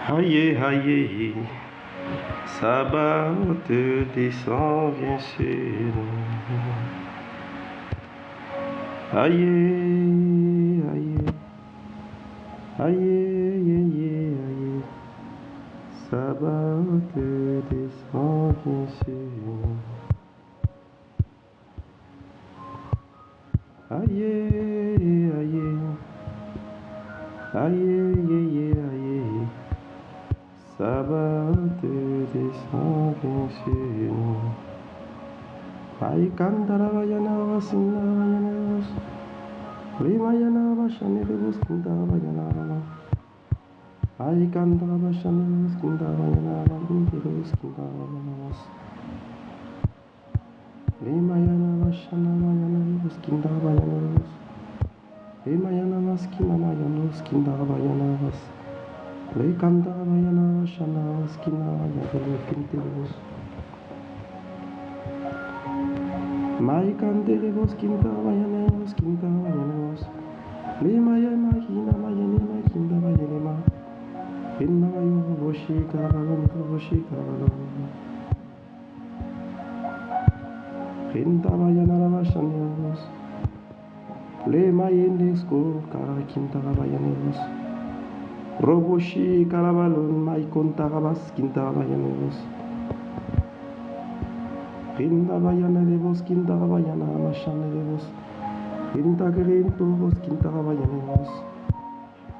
Aïe, aïe, Sabaoth descend, viens sur nous. Aïe, aïe, aïe, aïe, aïe, Sabaoth descend, viens sur nous. Aïe, aïe, aïe, aïe, aïe, Sabaoth descend, viens sur nous. Aïe, kandara vayana vasinda vayana vas. Limayana vashani revus kandara vayana vas. Aïe, kandara vashani revus kandara vayana vas. Revus kandara vayana vas. Limayana vashana vayana revus kandara vayana vas. Limayana vaskina vayana revus kandara vayana vas. Lekandara vayana vashana vaskina vayana revus kandara vas. Mai kandere vos kinda vayane vos kinda vayane vos. Le maya makina mayane makinda vayane ma. Inna vayo voshi karabalon voshi karabalon. Kinda vayana ravashane vos. Le mayende sko karakinda vayane vos. Roboshi karabalon mai konta ravas kinda vayane vos. Kinda vayana levos, kinda vayana mashane levos. Kinda gerinto vos, kinda vayana vos.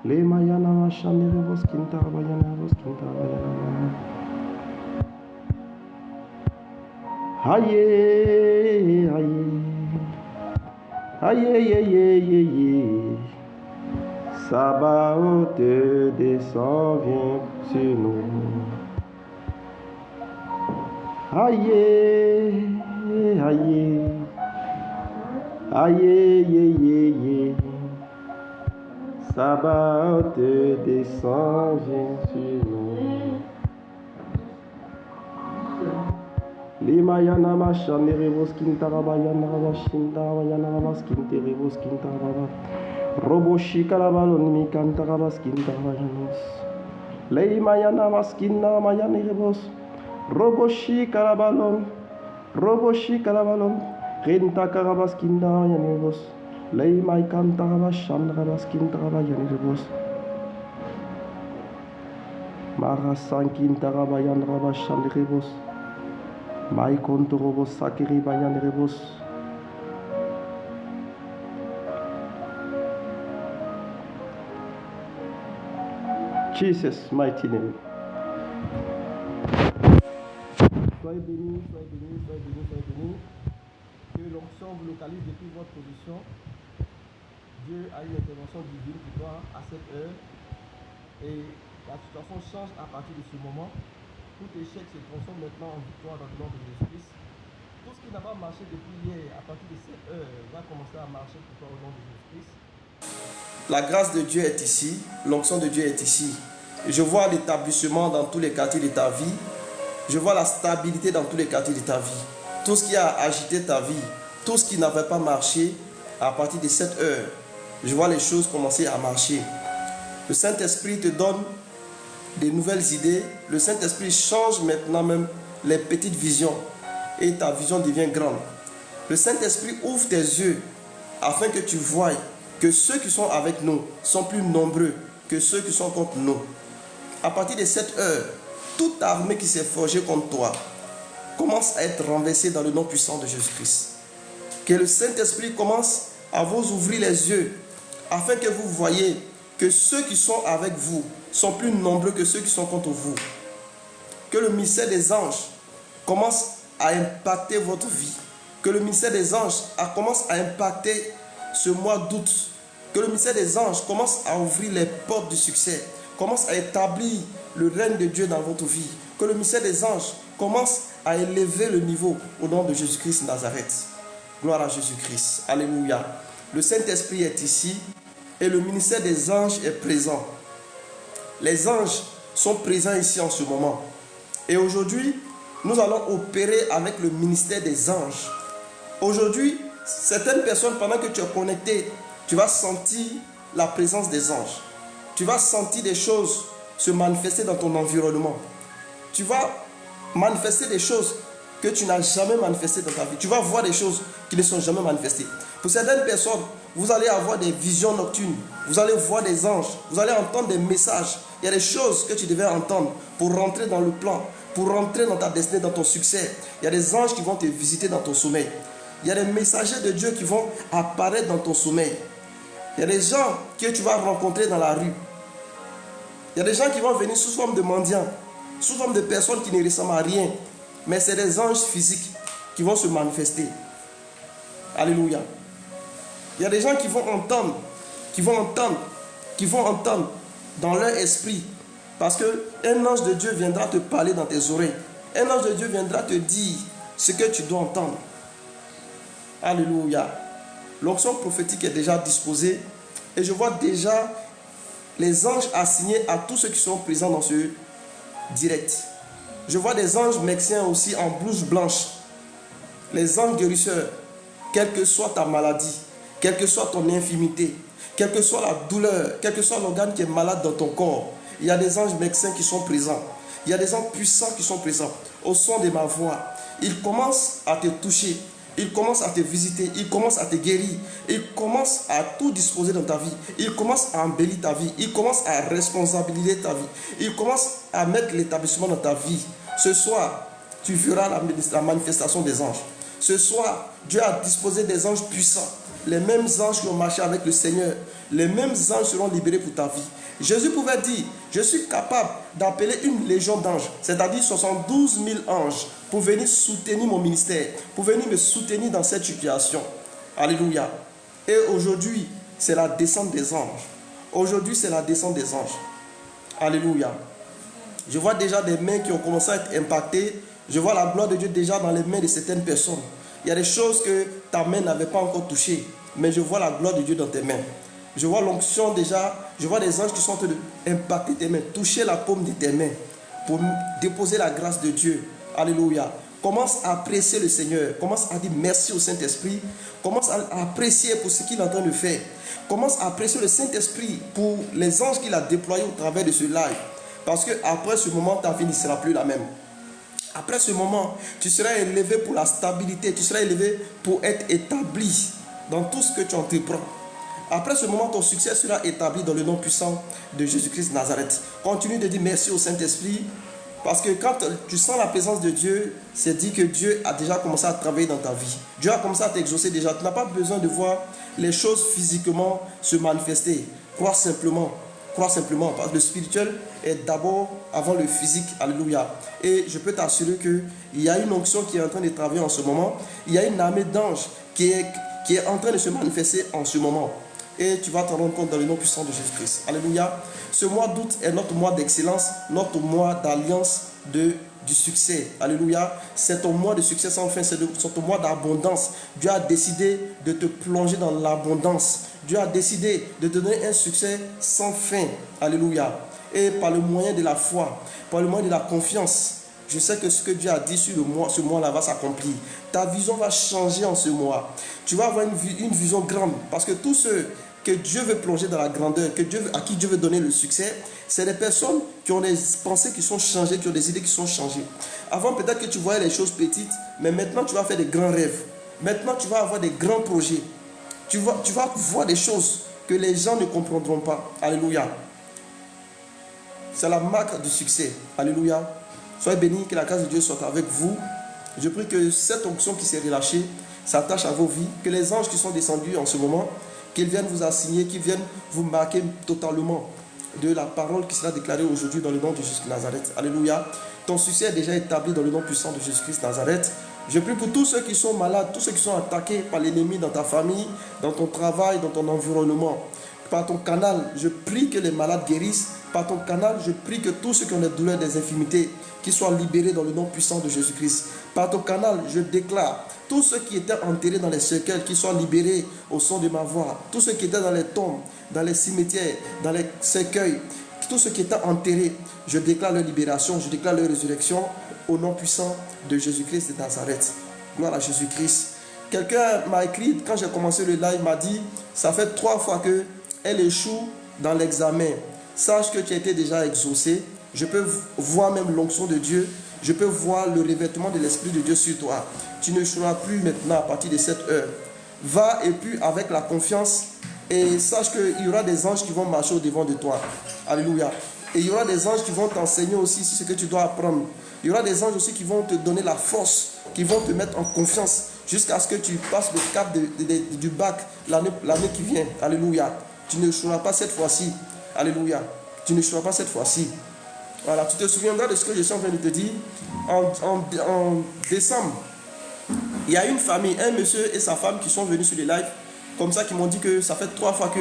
Le mayana mashane levos, kinda vayana vos, kinda vayana. Aïe, aïe, aïe, aïe, aïe, aïe. Sabaoth descend, viens sur nous. Aïe, aïe, aïe, aïe, aïe, Sabaoth descend, viens sur nous. Limayana machane revos kintara bayana rabashinda bayana rabas kinte revos kintara baba. Roboshi karabalon mi kantara bas kintara bayanos. Limayana maskina mayane revos. Roboshi karabalon, renta karabaskinda yanevos, lei mai kantarabashan rabaskinda rabayanevos, marasankin tarabayan rabashan revos, mai kontorobos sakiri bayan revos. Jesus mighty name. Soyez bénis, soyez bénis, soyez bénis, soyez bénis. Que l'onction vous localise depuis votre position. Dieu a une intervention divine pour toi à cette heure. Et la situation change à partir de ce moment. Tout échec se transforme maintenant en victoire dans le nom de Jésus-Christ. Tout ce qui n'a pas marché depuis hier, à partir de cette heure, va commencer à marcher pour toi au nom de Jésus-Christ. La grâce de Dieu est ici. L'onction de Dieu est ici. Je vois l'établissement dans tous les quartiers de ta vie. Je vois la stabilité dans tous les quartiers de ta vie. Tout ce qui a agité ta vie, tout ce qui n'avait pas marché, à partir de cette heure, je vois les choses commencer à marcher. Le Saint-Esprit te donne des nouvelles idées. Le Saint-Esprit change maintenant même les petites visions et ta vision devient grande. Le Saint-Esprit ouvre tes yeux afin que tu voies que ceux qui sont avec nous sont plus nombreux que ceux qui sont contre nous. À partir de cette heure, toute armée qui s'est forgée contre toi commence à être renversée dans le nom puissant de Jésus-Christ. Que le Saint-Esprit commence à vous ouvrir les yeux afin que vous voyez que ceux qui sont avec vous sont plus nombreux que ceux qui sont contre vous. Que le mystère des anges commence à impacter votre vie. que le ministère des anges commence à impacter ce mois d'août. Que le ministère des anges commence à ouvrir les portes du succès, commence à établir le règne de Dieu dans votre vie. Que le ministère des anges commence à élever le niveau au nom de Jésus-Christ de Nazareth. Gloire à Jésus-Christ. Alléluia. Le Saint-Esprit est ici et le ministère des anges est présent. Les anges sont présents ici en ce moment. Et aujourd'hui, nous allons opérer avec le ministère des anges. Aujourd'hui, certaines personnes, pendant que tu es connecté, tu vas sentir la présence des anges. Tu vas sentir des choses se manifester dans ton environnement. Tu vas manifester des choses que tu n'as jamais manifestées dans ta vie. Tu vas voir des choses qui ne sont jamais manifestées. Pour certaines personnes, vous allez avoir des visions nocturnes. Vous allez voir des anges. Vous allez entendre des messages. Il y a des choses que tu devais entendre pour rentrer dans le plan, pour rentrer dans ta destinée, dans ton succès. Il y a des anges qui vont te visiter dans ton sommeil. Il y a des messagers de Dieu qui vont apparaître dans ton sommeil. Il y a des gens que tu vas rencontrer dans la rue. Il y a des gens qui vont venir sous forme de mendiants, sous forme de personnes qui ne ressemblent à rien. Mais c'est des anges physiques qui vont se manifester. Alléluia. Il y a des gens qui vont entendre dans leur esprit. Parce qu'un ange de Dieu viendra te parler dans tes oreilles. Un ange de Dieu viendra te dire ce que tu dois entendre. Alléluia. L'onction prophétique est déjà disposée. Et je vois déjà les anges assignés à tous ceux qui sont présents dans ce direct. Je vois des anges mexicains aussi en blouse blanche. Les anges guérisseurs, quelle que soit ta maladie, quelle que soit ton infirmité, quelle que soit la douleur, quel que soit l'organe qui est malade dans ton corps, il y a des anges mexicains qui sont présents. Il y a des anges puissants qui sont présents. Au son de ma voix, ils commencent à te toucher. Il commence à te visiter, il commence à te guérir, il commence à tout disposer dans ta vie, il commence à embellir ta vie, il commence à responsabiliser ta vie, il commence à mettre l'établissement dans ta vie. Ce soir, tu verras la manifestation des anges. Ce soir, Dieu a disposé des anges puissants, les mêmes anges qui ont marché avec le Seigneur, les mêmes anges seront libérés pour ta vie. Jésus pouvait dire, je suis capable d'appeler une légion d'anges, c'est-à-dire 72 000 anges, pour venir soutenir mon ministère, pour venir me soutenir dans cette situation. Alléluia. Et aujourd'hui, c'est la descente des anges. Aujourd'hui, c'est la descente des anges. Alléluia. Je vois déjà des mains qui ont commencé à être impactées. Je vois la gloire de Dieu déjà dans les mains de certaines personnes. Il y a des choses que ta main n'avait pas encore touchées, mais je vois la gloire de Dieu dans tes mains. Je vois l'onction déjà, je vois des anges qui sont en train d'impacter tes mains, toucher la paume de tes mains pour déposer la grâce de Dieu. Alléluia. Commence à apprécier le Seigneur. Commence à dire merci au Saint-Esprit. Commence à apprécier pour ce qu'il est en train de faire. Commence à apprécier le Saint-Esprit pour les anges qu'il a déployés au travers de ce live. Parce qu'après ce moment, ta vie ne sera plus la même. Après ce moment, tu seras élevé pour la stabilité. Tu seras élevé pour être établi dans tout ce que tu entreprends. Après ce moment, ton succès sera établi dans le nom puissant de Jésus-Christ de Nazareth. Continue de dire merci au Saint-Esprit. Parce que quand tu sens la présence de Dieu, c'est dit que Dieu a déjà commencé à travailler dans ta vie. Dieu a commencé à t'exaucer déjà. Tu n'as pas besoin de voir les choses physiquement se manifester. Crois simplement. Crois simplement. Parce que le spirituel est d'abord avant le physique. Alléluia. Et je peux t'assurer qu'il y a une onction qui est en train de travailler en ce moment. Il y a une armée d'anges qui est en train de se manifester en ce moment. Et tu vas t'en rendre compte dans le nom puissant de Jésus-Christ. Alléluia. Ce mois d'août est notre mois d'excellence, notre mois d'alliance du succès. Alléluia. C'est ton mois de succès sans fin, c'est ton mois d'abondance. Dieu a décidé de te plonger dans l'abondance. Dieu a décidé de te donner un succès sans fin. Alléluia. Et par le moyen de la foi, par le moyen de la confiance, je sais que ce que Dieu a dit sur ce mois-là va s'accomplir. Ta vision va changer en ce mois. Tu vas avoir une vision grande. Parce que tous ceux que Dieu veut plonger dans la grandeur, à qui Dieu veut donner le succès, c'est des personnes qui ont des pensées qui sont changées, qui ont des idées qui sont changées. Avant, peut-être que tu voyais les choses petites, mais maintenant, tu vas faire des grands rêves. Maintenant, tu vas avoir des grands projets. Tu vas voir des choses que les gens ne comprendront pas. Alléluia. C'est la marque du succès. Alléluia. Soyez bénis, que la grâce de Dieu soit avec vous. Je prie que cette onction qui s'est relâchée s'attache à vos vies, que les anges qui sont descendus en ce moment, qu'ils viennent vous assigner, qu'ils viennent vous marquer totalement de la parole qui sera déclarée aujourd'hui dans le nom de Jésus-Christ de Nazareth. Alléluia. Ton succès est déjà établi dans le nom puissant de Jésus-Christ de Nazareth. Je prie pour tous ceux qui sont malades, tous ceux qui sont attaqués par l'ennemi dans ta famille, dans ton travail, dans ton environnement. Par ton canal, je prie que les malades guérissent. Par ton canal, je prie que tous ceux qui ont des douleurs, des infirmités, qu'ils soient libérés dans le nom puissant de Jésus-Christ. Par ton canal, je déclare tous ceux qui étaient enterrés dans les cercueils, qu'ils soient libérés au son de ma voix. Tous ceux qui étaient dans les tombes, dans les cimetières, dans les cercueils, tous ceux qui étaient enterrés, je déclare leur libération, je déclare leur résurrection au nom puissant de Jésus-Christ de Nazareth. Gloire à Jésus-Christ. Quelqu'un m'a écrit, quand j'ai commencé le live, m'a dit, ça fait 3 fois qu'elle échoue dans l'examen. Sache que tu as été déjà exaucé. Je peux voir même l'onction de Dieu. Je peux voir le revêtement de l'Esprit de Dieu sur toi. Tu ne échoueras plus maintenant à partir de cette heure. Va et puis avec la confiance et sache qu'il y aura des anges qui vont marcher au devant de toi. Alléluia. Et il y aura des anges qui vont t'enseigner aussi ce que tu dois apprendre. Il y aura des anges aussi qui vont te donner la force, qui vont te mettre en confiance jusqu'à ce que tu passes le cap du bac l'année qui vient. Alléluia. Tu ne échoueras pas cette fois-ci. Alléluia. Tu ne échoueras pas cette fois-ci. Voilà, tu te souviendras de ce que je suis en train de te dire. En décembre, il y a une famille, un monsieur et sa femme qui sont venus sur les lives, comme ça, qui m'ont dit que ça fait 3 fois que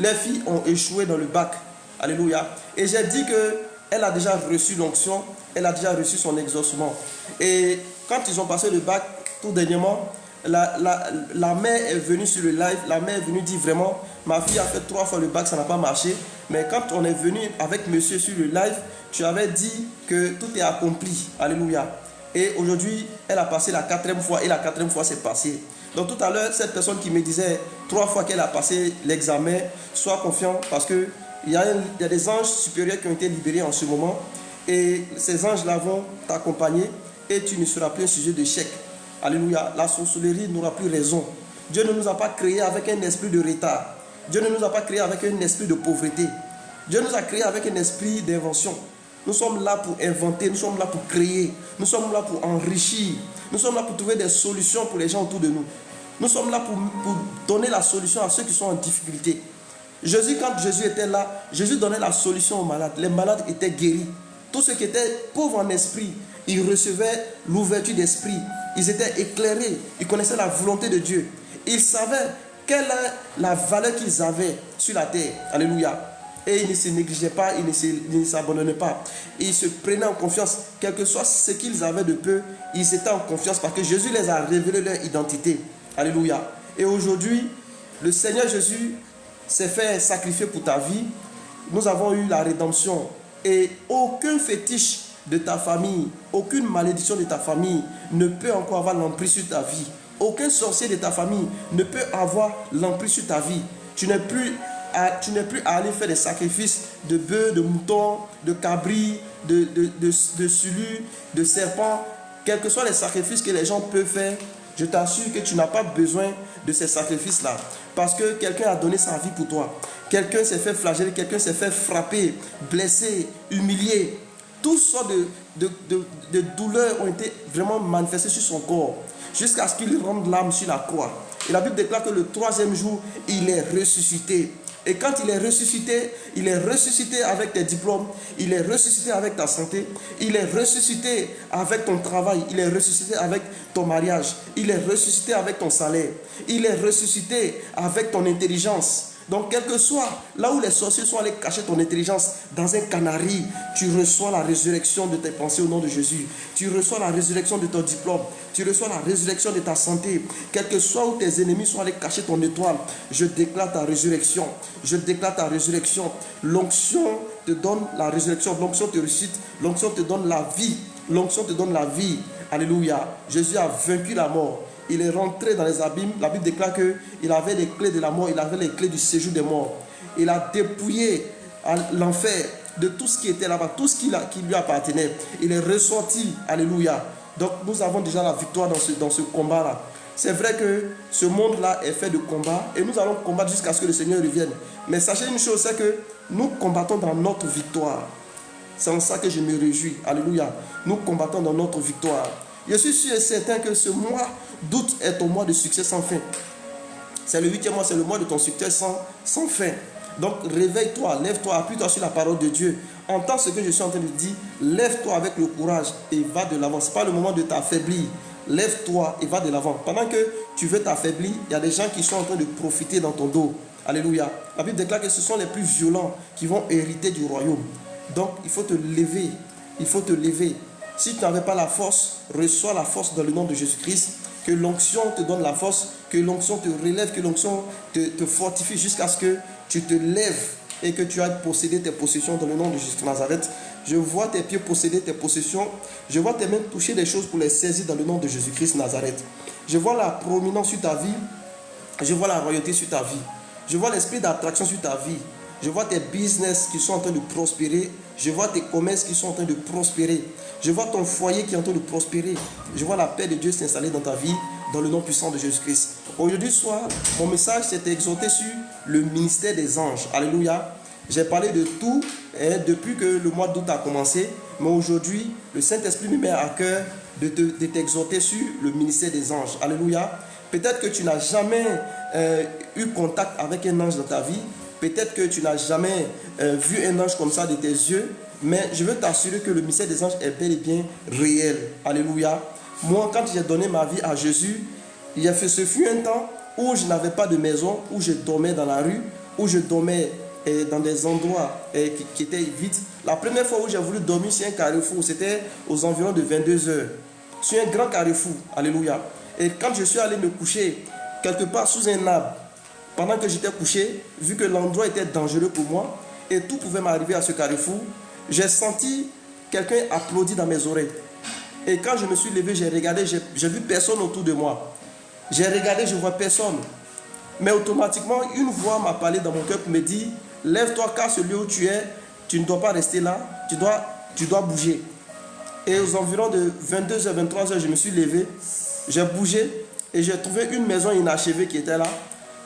les filles ont échoué dans le bac. Alléluia. Et j'ai dit qu'elle a déjà reçu l'onction, elle a déjà reçu son exaucement. Et quand ils ont passé le bac, tout dernièrement, la mère est venue sur le live, la mère est venue dire vraiment, ma fille a fait 3 fois le bac, ça n'a pas marché. Mais quand on est venu avec monsieur sur le live, tu avais dit que tout est accompli. Alléluia. Et aujourd'hui, elle a passé la 4e fois et la 4e fois c'est passé. Donc tout à l'heure, cette personne qui me disait 3 fois qu'elle a passé l'examen, sois confiant parce qu'il y a des anges supérieurs qui ont été libérés en ce moment. Et ces anges-là vont t'accompagner et tu ne seras plus un sujet d'échec. Alléluia. La sorcellerie n'aura plus raison. Dieu ne nous a pas créés avec un esprit de retard. Dieu ne nous a pas créés avec un esprit de pauvreté. Dieu nous a créés avec un esprit d'invention. Nous sommes là pour inventer, nous sommes là pour créer, nous sommes là pour enrichir, nous sommes là pour trouver des solutions pour les gens autour de nous. Nous sommes là pour donner la solution à ceux qui sont en difficulté. Jésus, quand Jésus était là, Jésus donnait la solution aux malades. Les malades étaient guéris. Tous ceux qui étaient pauvres en esprit, ils recevaient l'ouverture d'esprit. Ils étaient éclairés, ils connaissaient la volonté de Dieu. Ils savaient quelle est la valeur qu'ils avaient sur la terre. Alléluia. Et ils ne se négligeaient pas, ils ne s'abandonnaient pas. Ils se prenaient en confiance, quel que soit ce qu'ils avaient de peu, ils étaient en confiance parce que Jésus les a révélé leur identité. Alléluia. Et aujourd'hui, le Seigneur Jésus s'est fait sacrifier pour ta vie. Nous avons eu la rédemption. Et aucun fétiche de ta famille, aucune malédiction de ta famille ne peut encore avoir l'emprise sur ta vie. Aucun sorcier de ta famille ne peut avoir l'emprise sur ta vie. Tu n'es plus à aller faire des sacrifices de bœufs, de moutons, de cabris, de sulus, de serpents. Quels que soient les sacrifices que les gens peuvent faire, je t'assure que tu n'as pas besoin de ces sacrifices-là. Parce que quelqu'un a donné sa vie pour toi. Quelqu'un s'est fait flageller, quelqu'un s'est fait frapper, blesser, humilier. Toutes sortes de douleurs ont été vraiment manifestées sur son corps. Jusqu'à ce qu'il rende l'âme sur la croix. Et la Bible déclare que le 3e jour, il est ressuscité. Et quand il est ressuscité avec tes diplômes, il est ressuscité avec ta santé, il est ressuscité avec ton travail, il est ressuscité avec ton mariage, il est ressuscité avec ton salaire, il est ressuscité avec ton intelligence. Donc, quel que soit là où les sorciers sont allés cacher ton intelligence dans un canari, tu reçois la résurrection de tes pensées au nom de Jésus. Tu reçois la résurrection de ton diplôme. Tu reçois la résurrection de ta santé. Quel que soit où tes ennemis sont allés cacher ton étoile, je déclare ta résurrection. Je déclare ta résurrection. L'onction te donne la résurrection. L'onction te ressuscite. L'onction te donne la vie. L'onction te donne la vie. Alléluia. Jésus a vaincu la mort. Il est rentré dans les abîmes. La Bible déclare qu'il avait les clés de la mort, il avait les clés du séjour des morts. Il a dépouillé l'enfer de tout ce qui était là-bas, tout ce qui lui appartenait. Il est ressorti. Alléluia. Donc nous avons déjà la victoire dans ce combat-là. C'est vrai que ce monde-là est fait de combats et nous allons combattre jusqu'à ce que le Seigneur revienne. Mais sachez une chose, c'est que nous combattons dans notre victoire. C'est en ça que je me réjouis. Alléluia. Nous combattons dans notre victoire. Je suis sûr et certain que ce mois d'août est ton mois de succès sans fin. C'est le 8e mois, c'est le mois de ton succès sans fin. Donc réveille-toi, lève-toi, appuie-toi sur la parole de Dieu. Entends ce que je suis en train de dire, lève-toi avec le courage et va de l'avant. Ce n'est pas le moment de t'affaiblir. lève-toi et va de l'avant. Pendant que tu veux t'affaiblir, il y a des gens qui sont en train de profiter dans ton dos. Alléluia. La Bible déclare que ce sont les plus violents qui vont hériter du royaume. Donc, il faut te lever. Il faut te lever. Si tu n'avais pas la force, reçois la force dans le nom de Jésus-Christ. Que l'onction te donne la force, que l'onction te relève, que l'onction te fortifie jusqu'à ce que tu te lèves et que tu ailles posséder tes possessions dans le nom de Jésus de Nazareth. Je vois tes pieds posséder tes possessions. Je vois tes mains toucher des choses pour les saisir dans le nom de Jésus-Christ de Nazareth. Je vois la prominence sur ta vie. Je vois la royauté sur ta vie. Je vois l'esprit d'attraction sur ta vie. Je vois tes business qui sont en train de prospérer. Je vois tes commerces qui sont en train de prospérer. Je vois ton foyer qui est en train de prospérer. Je vois la paix de Dieu s'installer dans ta vie, dans le nom puissant de Jésus-Christ. Aujourd'hui soir, mon message s'est exhorté sur le ministère des anges. Alléluia. J'ai parlé de tout depuis que le mois d'août a commencé. Mais aujourd'hui, le Saint-Esprit me met à cœur de t'exhorter sur le ministère des anges. Alléluia. Peut-être que tu n'as jamais eu contact avec un ange dans ta vie. Peut-être que tu n'as jamais vu un ange comme ça de tes yeux, mais je veux t'assurer que le mystère des anges est bel et bien réel. Alléluia. Moi, quand j'ai donné ma vie à Jésus, ce fut un temps où je n'avais pas de maison, où je dormais dans la rue, où je dormais dans des endroits qui étaient vides. La première fois où j'ai voulu dormir sur un carrefour, c'était aux environs de 22 heures. Sur un grand carrefour. Alléluia. Et quand je suis allé me coucher quelque part sous un arbre, pendant que j'étais couché, vu que l'endroit était dangereux pour moi et tout pouvait m'arriver à ce carrefour, j'ai senti quelqu'un applaudir dans mes oreilles. Et quand je me suis levé, j'ai regardé, j'ai vu personne autour de moi. J'ai regardé, je ne vois personne. Mais automatiquement, une voix m'a parlé dans mon cœur pour me dire, lève-toi car ce lieu où tu es, tu ne dois pas rester là, tu dois bouger. Et aux environs de 22h, 23h, je me suis levé, j'ai bougé et j'ai trouvé une maison inachevée qui était là.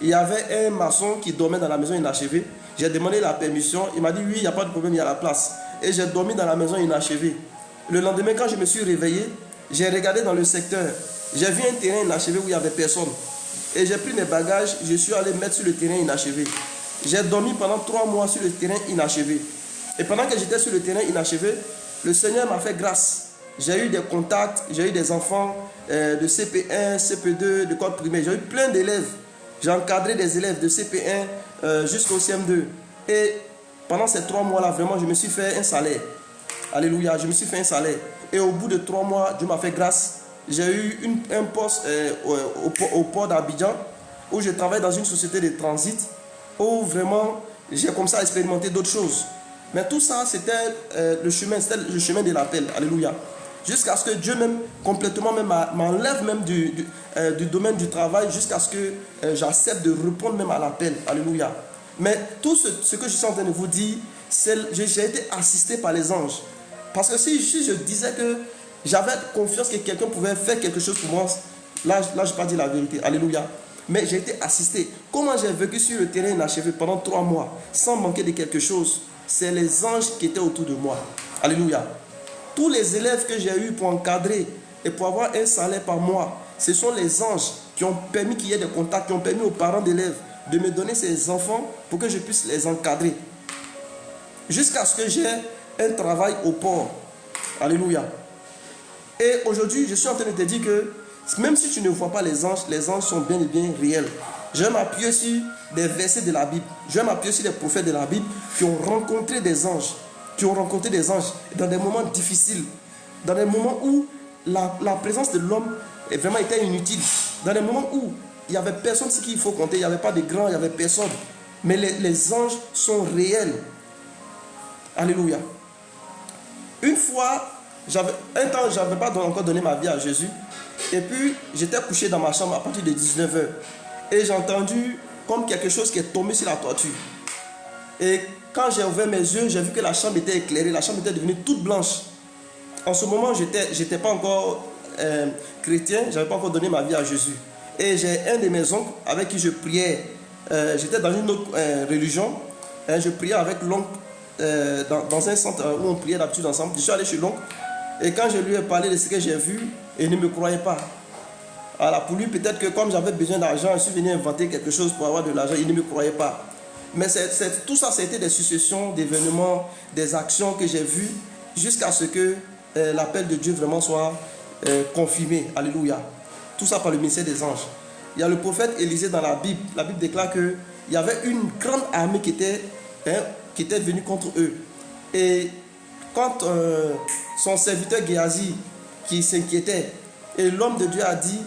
Il y avait un maçon qui dormait dans la maison inachevée. J'ai demandé la permission. Il m'a dit oui, il n'y a pas de problème, il y a la place. Et j'ai dormi dans la maison inachevée. Le lendemain, quand je me suis réveillé, j'ai regardé dans le secteur. J'ai vu un terrain inachevé où il n'y avait personne. Et j'ai pris mes bagages, je suis allé mettre sur le terrain inachevé. J'ai dormi pendant 3 mois sur le terrain inachevé. Et pendant que j'étais sur le terrain inachevé, le Seigneur m'a fait grâce. J'ai eu des contacts, j'ai eu des enfants de CP1, CP2, de code primaire. J'ai eu plein d'élèves. J'ai encadré des élèves de CP1 jusqu'au CM2. Et pendant ces 3 mois-là, vraiment, je me suis fait un salaire. Alléluia, je me suis fait un salaire. Et au bout de 3 mois, Dieu m'a fait grâce. J'ai eu un poste au port d'Abidjan, où je travaille dans une société de transit, où vraiment, j'ai comme ça expérimenté d'autres choses. Mais tout ça, c'était le chemin de l'appel. Alléluia. Jusqu'à ce que Dieu même complètement m'enlève même du domaine du travail, jusqu'à ce que j'accepte de répondre même à l'appel. Alléluia. Mais tout ce que je suis en train de vous dire, j'ai été assisté par les anges. Parce que si je disais que j'avais confiance que quelqu'un pouvait faire quelque chose pour moi, là je n'ai pas dit la vérité. Alléluia. Mais j'ai été assisté. Comment j'ai vécu sur le terrain inachevé pendant 3 mois, sans manquer de quelque chose? C'est les anges qui étaient autour de moi. Alléluia. Tous les élèves que j'ai eu pour encadrer et pour avoir un salaire par mois, ce sont les anges qui ont permis qu'il y ait des contacts, qui ont permis aux parents d'élèves de me donner ces enfants pour que je puisse les encadrer. Jusqu'à ce que j'ai un travail au port. Alléluia. Et aujourd'hui, je suis en train de te dire que même si tu ne vois pas les anges sont bien et bien réels. Je vais m'appuyer sur des versets de la Bible. Je vais m'appuyer sur des prophètes de la Bible qui ont rencontré des anges. Qui ont rencontré des anges dans des moments difficiles. Dans des moments où la présence de l'homme vraiment était inutile. Dans des moments où il n'y avait personne sur qui il faut compter. Il n'y avait pas de grands, il n'y avait personne. Mais les anges sont réels. Alléluia. Une fois, un temps, je n'avais pas encore donné ma vie à Jésus. Et puis, j'étais couché dans ma chambre à partir de 19h. Et j'ai entendu comme quelque chose qui est tombé sur la toiture. Et quand j'ai ouvert mes yeux, j'ai vu que la chambre était éclairée. La chambre était devenue toute blanche. En ce moment, je n'étais pas encore chrétien. Je n'avais pas encore donné ma vie à Jésus. Et j'ai un de mes oncles avec qui je priais. J'étais dans une autre religion. Je priais avec l'oncle dans un centre où on priait d'habitude ensemble. Je suis allé chez l'oncle. Et quand je lui ai parlé de ce que j'ai vu, il ne me croyait pas. Alors pour lui, peut-être que comme j'avais besoin d'argent, je suis venu inventer quelque chose pour avoir de l'argent. Il ne me croyait pas. Mais tout ça, c'était des successions d'événements, des actions que j'ai vues jusqu'à ce que l'appel de Dieu vraiment soit confirmée. Alléluia. Tout ça par le ministère des anges. Il y a le prophète Élisée dans la Bible. La Bible déclare qu'il y avait une grande armée qui était venue contre eux. Et quand son serviteur Géasi, qui s'inquiétait, et l'homme de Dieu a dit,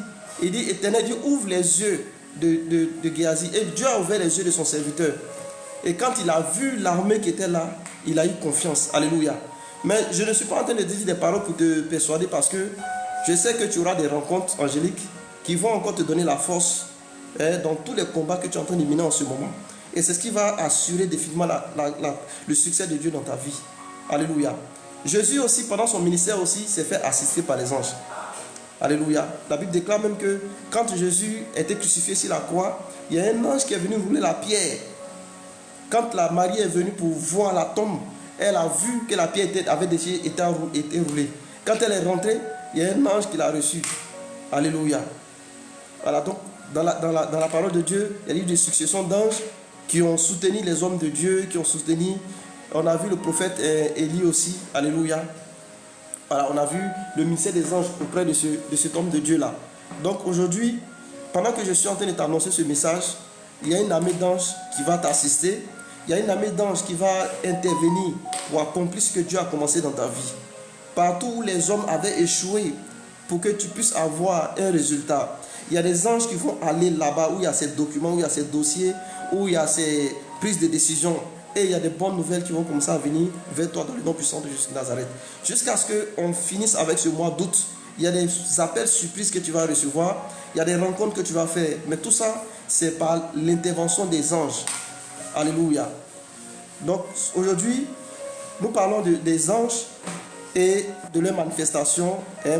il dit, Éternel Dieu, ouvre les yeux de Géasi. Et Dieu a ouvert les yeux de son serviteur. Et quand il a vu l'armée qui était là, il a eu confiance. Alléluia. Mais je ne suis pas en train de dire des paroles pour te persuader, parce que je sais que tu auras des rencontres angéliques qui vont encore te donner la force dans tous les combats que tu es en train de mener en ce moment. Et c'est ce qui va assurer définitivement le succès de Dieu dans ta vie. Alléluia. Jésus aussi, pendant son ministère aussi, s'est fait assister par les anges. Alléluia. La Bible déclare même que quand Jésus était crucifié sur la croix, il y a un ange qui est venu rouler la pierre. Quand la Marie est venue pour voir la tombe, elle a vu que la pierre avait déjà été roulée. Quand elle est rentrée, il y a un ange qui l'a reçue. Alléluia. Voilà, donc dans la parole de Dieu, il y a eu des successions d'anges qui ont soutenu les hommes de Dieu, qui ont soutenu. On a vu le prophète Élie aussi. Alléluia. Voilà, on a vu le ministère des anges auprès de cet homme de Dieu-là. Donc aujourd'hui, pendant que je suis en train de t'annoncer ce message, il y a une armée d'anges qui va t'assister. Il y a une armée d'anges qui va intervenir pour accomplir ce que Dieu a commencé dans ta vie. Partout où les hommes avaient échoué pour que tu puisses avoir un résultat, il y a des anges qui vont aller là-bas où il y a ces documents, où il y a ces dossiers, où il y a ces prises de décision. Et il y a des bonnes nouvelles qui vont commencer à venir vers toi dans le nom puissant de Jésus de Nazareth. Jusqu'à ce qu'on finisse avec ce mois d'août, il y a des appels surprises que tu vas recevoir, il y a des rencontres que tu vas faire. Mais tout ça, c'est par l'intervention des anges. Alléluia. Donc aujourd'hui, nous parlons des anges et de leur manifestation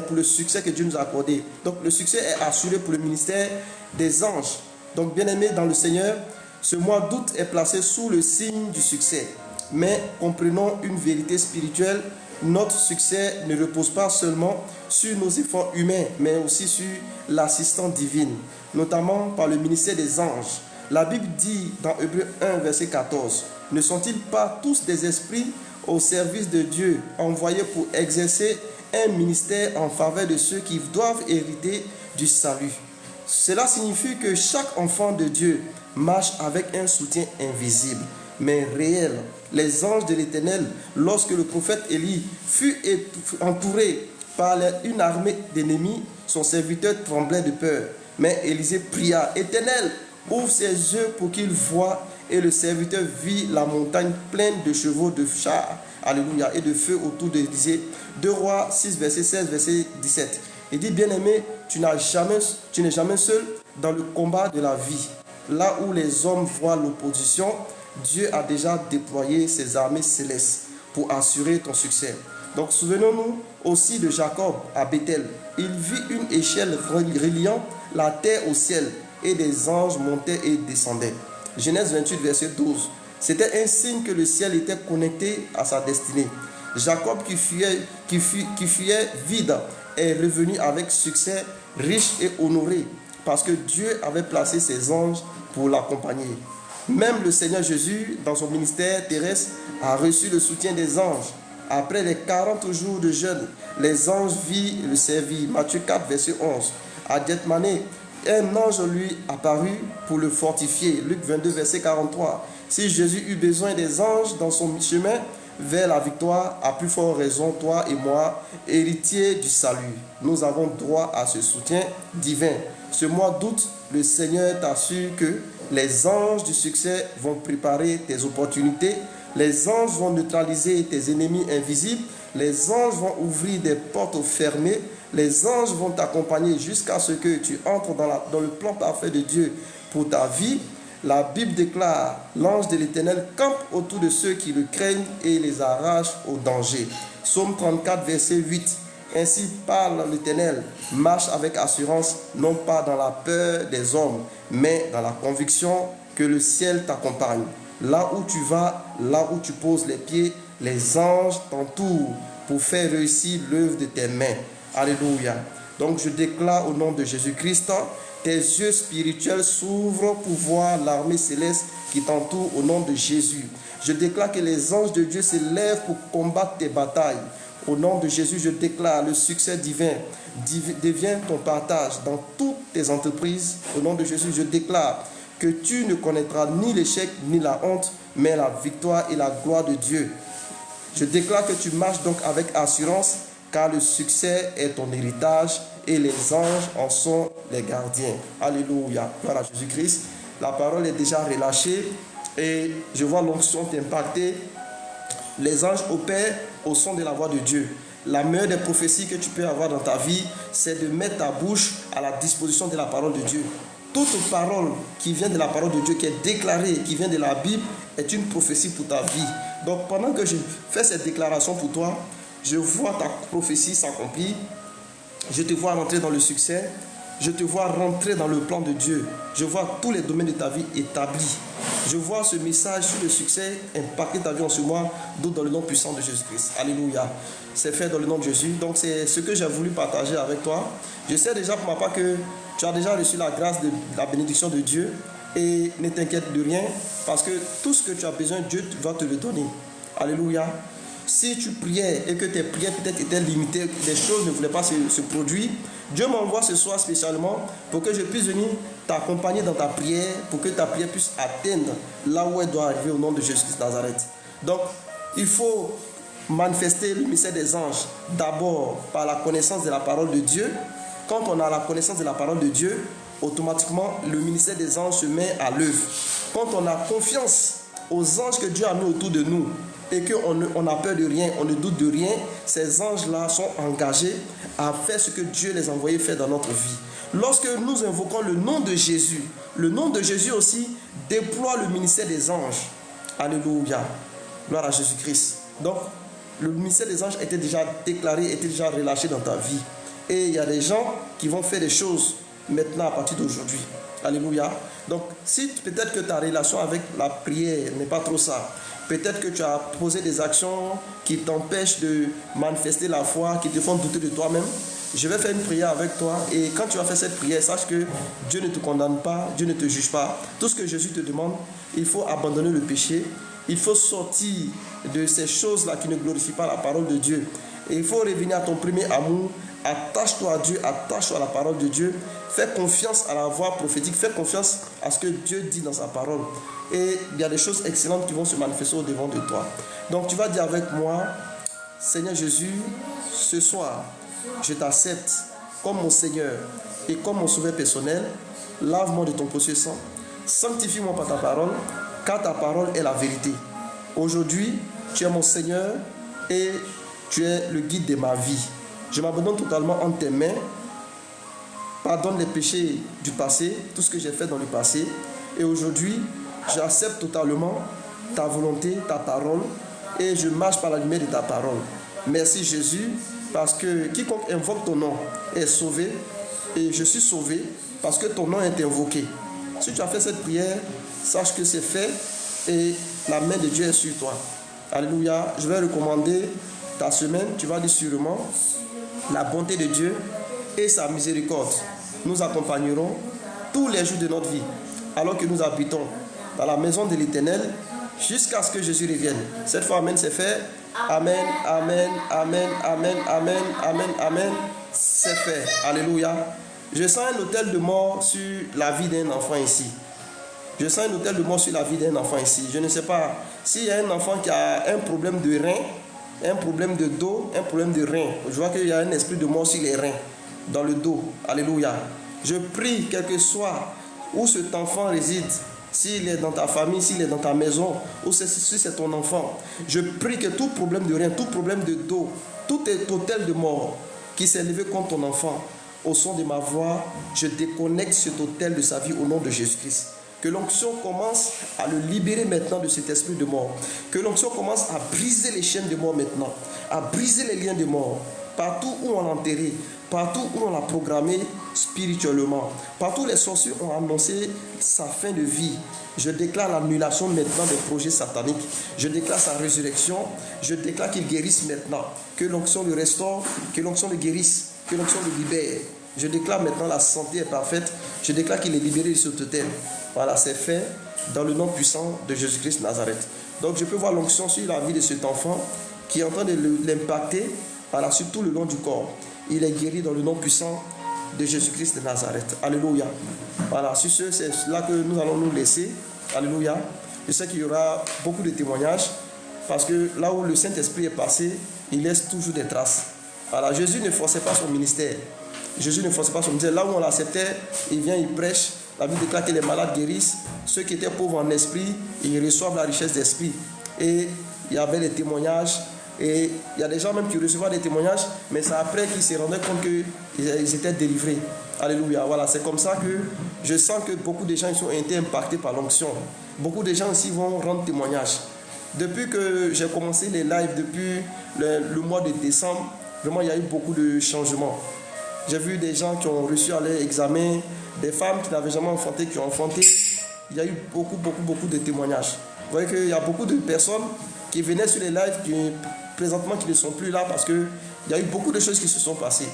pour le succès que Dieu nous a accordé. Donc le succès est assuré pour le ministère des anges. Donc bien aimé dans le Seigneur, ce mois d'août est placé sous le signe du succès. Mais comprenons une vérité spirituelle, notre succès ne repose pas seulement sur nos efforts humains, mais aussi sur l'assistance divine, notamment par le ministère des anges. La Bible dit dans Hébreux 1, verset 14, « Ne sont-ils pas tous des esprits au service de Dieu, envoyés pour exercer un ministère en faveur de ceux qui doivent hériter du salut ?» Cela signifie que chaque enfant de Dieu marche avec un soutien invisible, mais réel. Les anges de l'Éternel, lorsque le prophète Élie fut entouré par une armée d'ennemis, son serviteur tremblait de peur. Mais Élisée pria, « Éternel, ouvre ses yeux pour qu'il voie. » Et le serviteur vit la montagne pleine de chevaux de chars, alléluia, et de feu autour d'Élisée. 2 Rois 6, verset 16, verset 17. Il dit, bien-aimé, tu n'es jamais seul dans le combat de la vie. Là où les hommes voient l'opposition, Dieu a déjà déployé ses armées célestes pour assurer ton succès. Donc souvenons-nous aussi de Jacob à Bethel. Il vit une échelle reliant la terre au ciel et des anges montaient et descendaient. Genèse 28, verset 12. C'était un signe que le ciel était connecté à sa destinée. Jacob qui fuyait vide est revenu avec succès, riche et honoré, parce que Dieu avait placé ses anges pour l'accompagner. Même le Seigneur Jésus, dans son ministère terrestre, a reçu le soutien des anges. Après les 40 jours de jeûne, les anges virent le servir. Matthieu 4, verset 11. À Gethsemane, un ange lui apparut pour le fortifier. Luc 22, verset 43. Si Jésus eut besoin des anges dans son chemin vers la victoire, à plus forte raison, toi et moi, héritiers du salut, nous avons droit à ce soutien divin. Ce mois d'août, le Seigneur t'assure que les anges du succès vont préparer tes opportunités, les anges vont neutraliser tes ennemis invisibles, les anges vont ouvrir des portes fermées, les anges vont t'accompagner jusqu'à ce que tu entres dans le plan parfait de Dieu pour ta vie. La Bible déclare, l'ange de l'Éternel campe autour de ceux qui le craignent et les arrache au danger. Psaume 34, verset 8. Ainsi parle l'Éternel, marche avec assurance, non pas dans la peur des hommes, mais dans la conviction que le ciel t'accompagne. Là où tu vas, là où tu poses les pieds, les anges t'entourent pour faire réussir l'œuvre de tes mains. Alléluia. Donc je déclare au nom de Jésus-Christ, tes yeux spirituels s'ouvrent pour voir l'armée céleste qui t'entoure au nom de Jésus. Je déclare que les anges de Dieu se lèvent pour combattre tes batailles. Au nom de Jésus, je déclare le succès divin devient ton partage dans toutes tes entreprises. Au nom de Jésus, je déclare que tu ne connaîtras ni l'échec ni la honte, mais la victoire et la gloire de Dieu. Je déclare que tu marches donc avec assurance, car le succès est ton héritage et les anges en sont les gardiens. Alléluia. Gloire à Jésus-Christ. La parole est déjà relâchée et je vois l'onction t'impacter. Les anges opèrent au son de la voix de Dieu. La meilleure des prophéties que tu peux avoir dans ta vie, c'est de mettre ta bouche à la disposition de la parole de Dieu. Toute parole qui vient de la parole de Dieu, qui est déclarée, qui vient de la Bible, est une prophétie pour ta vie. Donc pendant que je fais cette déclaration pour toi, je vois ta prophétie s'accomplir. Je te vois rentrer dans le succès. Je te vois rentrer dans le plan de Dieu. Je vois tous les domaines de ta vie établis. Je vois ce message sur le succès impacter ta vie en ce mois, dans le nom puissant de Jésus-Christ. Alléluia. C'est fait dans le nom de Jésus. Donc c'est ce que j'ai voulu partager avec toi. Je sais déjà pour ma part que tu as déjà reçu la grâce de la bénédiction de Dieu. Et ne t'inquiète de rien, parce que tout ce que tu as besoin, Dieu va te le donner. Alléluia. Si tu priais et que tes prières peut-être étaient limitées, des choses ne voulaient pas se produire, Dieu m'envoie ce soir spécialement pour que je puisse venir t'accompagner dans ta prière, pour que ta prière puisse atteindre là où elle doit arriver au nom de Jésus-Christ de Nazareth. Donc, il faut manifester le mystère des anges d'abord par la connaissance de la parole de Dieu. Quand on a la connaissance de la parole de Dieu, automatiquement, le ministère des anges se met à l'œuvre. Quand on a confiance aux anges que Dieu a mis autour de nous et qu'on n'a peur de rien, on ne doute de rien, ces anges-là sont engagés à faire ce que Dieu les a envoyés faire dans notre vie. Lorsque nous invoquons le nom de Jésus aussi déploie le ministère des anges. Alléluia. Gloire à Jésus-Christ. Donc, le ministère des anges était déjà déclaré, était déjà relâché dans ta vie. Et il y a des gens qui vont faire des choses maintenant à partir d'aujourd'hui. Alléluia. Donc, si peut-être que ta relation avec la prière n'est pas trop ça, peut-être que tu as posé des actions qui t'empêchent de manifester la foi, qui te font douter de toi-même, je vais faire une prière avec toi. Et quand tu vas faire cette prière, sache que Dieu ne te condamne pas, Dieu ne te juge pas. Tout ce que Jésus te demande, il faut abandonner le péché. Il faut sortir de ces choses-là qui ne glorifient pas la parole de Dieu. Et il faut revenir à ton premier amour. Attache-toi à Dieu, attache-toi à la parole de Dieu. Fais confiance à la voix prophétique. Fais confiance à ce que Dieu dit dans sa parole. Et il y a des choses excellentes qui vont se manifester au-devant de toi. Donc tu vas dire avec moi, Seigneur Jésus, ce soir, je t'accepte comme mon Seigneur et comme mon sauveur personnel. Lave-moi de ton précieux sang. Sanctifie-moi par ta parole, car ta parole est la vérité. Aujourd'hui, tu es mon Seigneur et tu es le guide de ma vie. Je m'abandonne totalement en tes mains. Pardonne les péchés du passé, tout ce que j'ai fait dans le passé. Et aujourd'hui, j'accepte totalement ta volonté, ta parole, et je marche par la lumière de ta parole. Merci Jésus, parce que quiconque invoque ton nom est sauvé, et je suis sauvé parce que ton nom est invoqué. Si tu as fait cette prière, sache que c'est fait et la main de Dieu est sur toi. Alléluia. Je vais recommander ta semaine. Tu vas dire sûrement, la bonté de Dieu et sa miséricorde nous accompagneront tous les jours de notre vie, alors que nous habitons dans la maison de l'Éternel jusqu'à ce que Jésus revienne. Cette fois, amen, c'est fait. Amen, amen, amen, amen, amen, amen, amen. C'est fait. Alléluia. Je sens un hôtel de mort sur la vie d'un enfant ici. Je sens un hôtel de mort sur la vie d'un enfant ici. Je ne sais pas s'il y a un enfant qui a un problème de rein, un problème de dos, un problème de rein. Je vois qu'il y a un esprit de mort sur les reins, dans le dos. Alléluia. Je prie, quel que soit où cet enfant réside, s'il est dans ta famille, s'il est dans ta maison, ou si c'est ton enfant, je prie que tout problème de rein, tout problème de dos, tout hôtel de mort qui s'est levé contre ton enfant, au son de ma voix, je déconnecte cet hôtel de sa vie au nom de Jésus-Christ. Que l'onction commence à le libérer maintenant de cet esprit de mort. Que l'onction commence à briser les chaînes de mort maintenant. À briser les liens de mort. Partout où on l'a enterré. Partout où on l'a programmé spirituellement. Partout où les sorciers ont annoncé sa fin de vie. Je déclare l'annulation maintenant des projets sataniques. Je déclare sa résurrection. Je déclare qu'il guérisse maintenant. Que l'onction le restaure. Que l'onction le guérisse. Que l'onction le libère. Je déclare maintenant la santé est parfaite. Je déclare qu'il est libéré de ce hôtel. Voilà, c'est fait dans le nom puissant de Jésus-Christ de Nazareth. Donc je peux voir l'onction sur la vie de cet enfant qui est en train de l'impacter Voilà, sur tout le long du corps. Il est guéri dans le nom puissant de Jésus-Christ de Nazareth. Alléluia. Voilà, sur ce, c'est là que nous allons nous laisser. Alléluia. Je sais qu'il y aura beaucoup de témoignages parce que là où le Saint-Esprit est passé, il laisse toujours des traces. Voilà, Jésus ne forçait pas son ministère. Jésus ne forçait pas son ministère. Là où on l'acceptait, il vient, il prêche. La Bible déclare que les malades guérissent. Ceux qui étaient pauvres en esprit, ils reçoivent la richesse d'esprit. Et il y avait des témoignages. Et il y a des gens même qui recevaient des témoignages, mais c'est après qu'ils se rendaient compte qu'ils étaient délivrés. Alléluia. Voilà, c'est comme ça que je sens que beaucoup de gens ont été impactés par l'onction. Beaucoup de gens aussi vont rendre témoignage. Depuis que j'ai commencé les lives, depuis le mois de décembre, vraiment il y a eu beaucoup de changements. J'ai vu des gens qui ont reçu à leur examen, des femmes qui n'avaient jamais enfanté, qui ont enfanté. Il y a eu beaucoup de témoignages. Vous voyez qu'il y a beaucoup de personnes qui venaient sur les lives, présentement qui ne sont plus là parce qu'il y a eu beaucoup de choses qui se sont passées.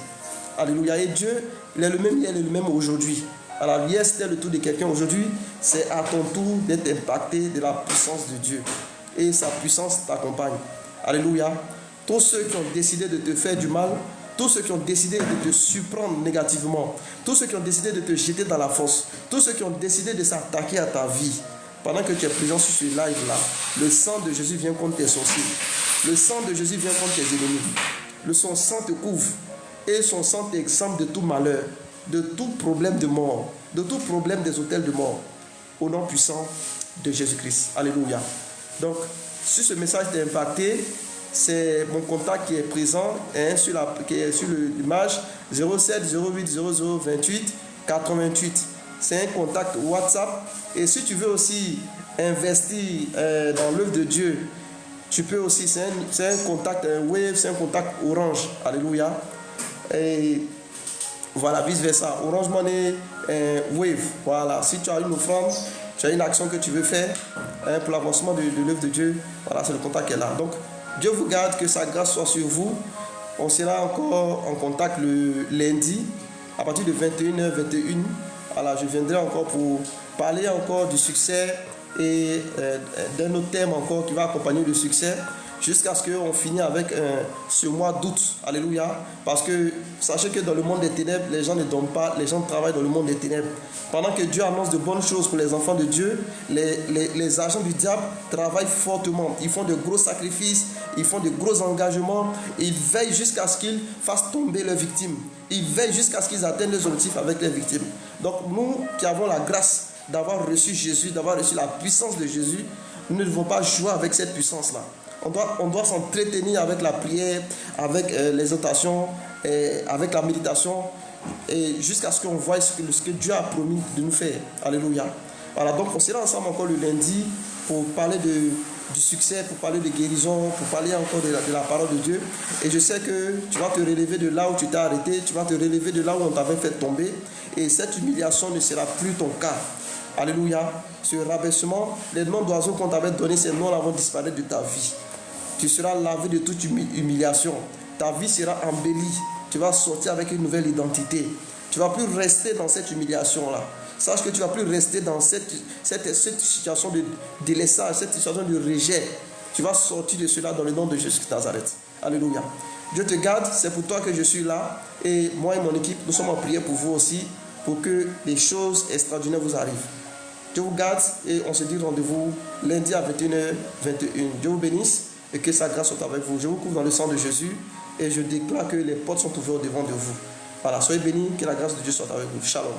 Alléluia. Et Dieu, il est le même hier, il est le même aujourd'hui. Alors hier c'était le tour de quelqu'un, aujourd'hui c'est à ton tour d'être impacté de la puissance de Dieu. Et sa puissance t'accompagne. Alléluia. Tous ceux qui ont décidé de te faire du mal, tous ceux qui ont décidé de te surprendre négativement, tous ceux qui ont décidé de te jeter dans la fosse, tous ceux qui ont décidé de s'attaquer à ta vie, pendant que tu es présent sur ce live-là, le sang de Jésus vient contre tes sourcils. Le sang de Jésus vient contre tes ennemis. Son sang te couvre. Et son sang t'exempte de tout malheur, de tout problème de mort, de tout problème des hôtels de mort. Au nom puissant de Jésus-Christ. Alléluia. Donc, si ce message t'a impacté, c'est mon contact qui est présent, qui est sur l'image 07 08 00 28 88. C'est un contact WhatsApp. Et si tu veux aussi investir dans l'œuvre de Dieu, tu peux aussi, c'est un contact Wave, c'est un contact Orange. Alléluia. Et voilà, vice versa. Orange Money, Wave. Voilà, si tu as une offrande, tu as une action que tu veux faire pour l'avancement de l'œuvre de Dieu, voilà, c'est le contact qui est là. Donc, Dieu vous garde, que sa grâce soit sur vous. On sera encore en contact le lundi à partir de 21h21. Voilà, je viendrai encore pour parler encore du succès et d'un autre thème encore qui va accompagner le succès jusqu'à ce qu'on finisse avec ce mois d'août. Alléluia. Parce que sachez que dans le monde des ténèbres, les gens ne dorment pas, les gens travaillent dans le monde des ténèbres. Pendant que Dieu annonce de bonnes choses pour les enfants de Dieu, les agents du diable travaillent fortement. Ils font de gros sacrifices, ils font de gros engagements, ils veillent jusqu'à ce qu'ils fassent tomber leurs victimes. Ils veillent jusqu'à ce qu'ils atteignent les objectifs avec les victimes. Donc nous qui avons la grâce d'avoir reçu Jésus, d'avoir reçu la puissance de Jésus, nous ne devons pas jouer avec cette puissance-là. On doit s'entretenir avec la prière, avec l'exhortation, avec la méditation, et jusqu'à ce qu'on voie ce que Dieu a promis de nous faire. Alléluia. Voilà, donc on sera ensemble encore le lundi pour parler du succès, pour parler de guérison, pour parler encore de la parole de Dieu. Et je sais que tu vas te relever de là où tu t'es arrêté, tu vas te relever de là où on t'avait fait tomber. Et cette humiliation ne sera plus ton cas. Alléluia. Ce rabaissement, les noms d'oiseaux qu'on t'avait donné, ces noms-là vont disparaître de ta vie. Tu seras lavé de toute humiliation. Ta vie sera embellie. Tu vas sortir avec une nouvelle identité. Tu ne vas plus rester dans cette humiliation-là. Sache que tu ne vas plus rester dans cette situation de délaissage, cette situation de rejet. Tu vas sortir de cela dans le nom de Jésus de Nazareth. Alléluia. Dieu te garde, c'est pour toi que je suis là. Et moi et mon équipe, nous sommes en prière pour vous aussi, pour que les choses extraordinaires vous arrivent. Dieu vous garde et on se dit rendez-vous lundi à 21h21. Dieu vous bénisse et que sa grâce soit avec vous. Je vous couvre dans le sang de Jésus et je déclare que les portes sont ouvertes devant de vous. Voilà, soyez bénis, que la grâce de Dieu soit avec vous. Shalom.